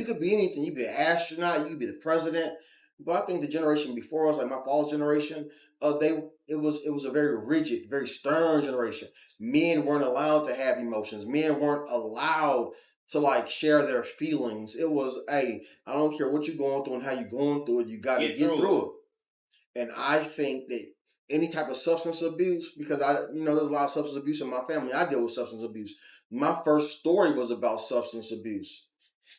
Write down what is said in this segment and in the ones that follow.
You could be anything. You could be an astronaut. You could be the president. But I think the generation before us, like my father's generation, it was a very rigid, very stern generation. Men weren't allowed to have emotions. Men weren't allowed to like share their feelings. It was, hey, I don't care what you're going through and how you're going through it. You got to Get get through through it. And I think that any type of substance abuse, because there's a lot of substance abuse in my family. I deal with substance abuse. My first story was about substance abuse.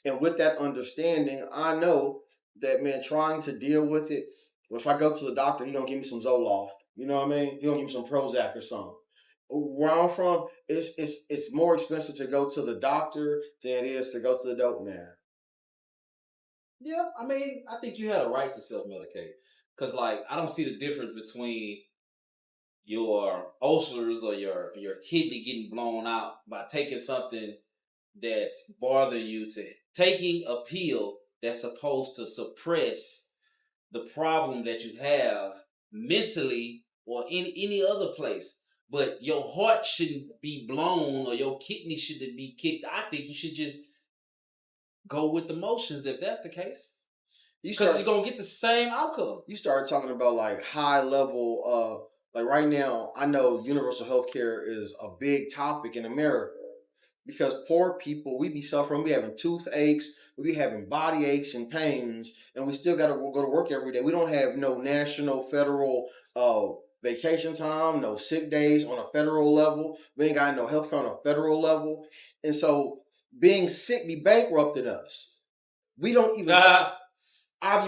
And with that understanding, I know that, man, trying to deal with it, if I go to the doctor, he gonna give me some Zoloft. You know what I mean? He gonna give me some Prozac or something. Where I'm from, it's more expensive to go to the doctor than it is to go to the dope man. Yeah, I mean, I think you had a right to self medicate because, like, I don't see the difference between your ulcers or your kidney getting blown out by taking something that's bothering you to taking a pill that's supposed to suppress the problem that you have mentally or in any other place. But your heart shouldn't be blown or your kidney shouldn't be kicked. I think you should just go with the motions if that's the case. Because you're gonna get the same outcome. You start talking about like high level like right now, I know universal health care is a big topic in America because poor people, we be suffering, we having toothaches, we be having body aches and pains, and we still gotta go to work every day. We don't have no national, federal vacation time, no sick days on a federal level. We ain't got no health care on a federal level. And so being sick be bankrupted us. We don't even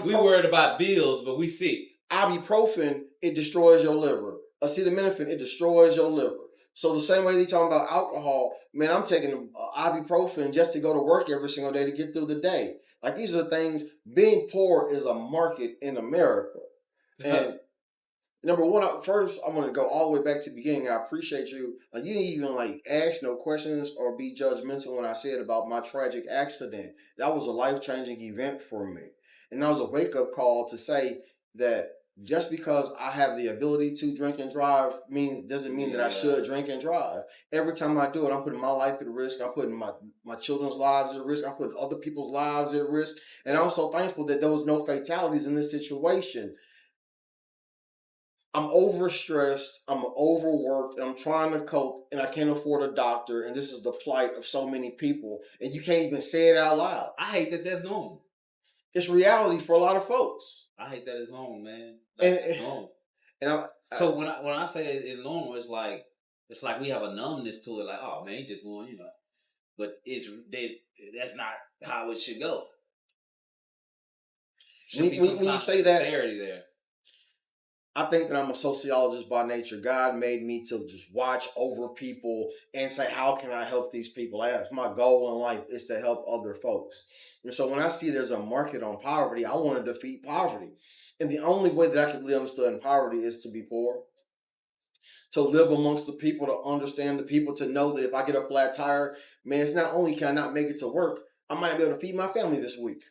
we worried about bills, but we sick. Ibuprofen, it destroys your liver. Acetaminophen, it destroys your liver. So the same way they talking about alcohol, man, I'm taking ibuprofen just to go to work every single day to get through the day. Like these are the things. Being poor is a market in America. And number one, first I want to go all the way back to the beginning. I appreciate you. Like you didn't even like ask no questions or be judgmental when I said about my tragic accident. That was a life-changing event for me. And that was a wake-up call to say that just because I have the ability to drink and drive doesn't mean that I should drink and drive. Every time I do it, I'm putting my life at risk. I'm putting my children's lives at risk. I'm putting other people's lives at risk. And I'm so thankful that there was no fatalities in this situation. I'm overstressed, I'm overworked, and I'm trying to cope, and I can't afford a doctor, and this is the plight of so many people, and you can't even say it out loud. I hate that that's normal. It's reality for a lot of folks. I hate that it's normal, man. It's normal. So when I say that it's normal, it's like we have a numbness to it. Like, oh man, he's just going, you know. But that's not how it should go. Should be some sincerity there. I think that I'm a sociologist by nature. God made me to just watch over people and say, how can I help these people? That's my goal in life is to help other folks. And so when I see there's a market on poverty, I want to defeat poverty. And the only way that I can really understand poverty is to be poor, to live amongst the people, to understand the people, to know that if I get a flat tire, man, it's not only can I not make it to work, I might be able to feed my family this week.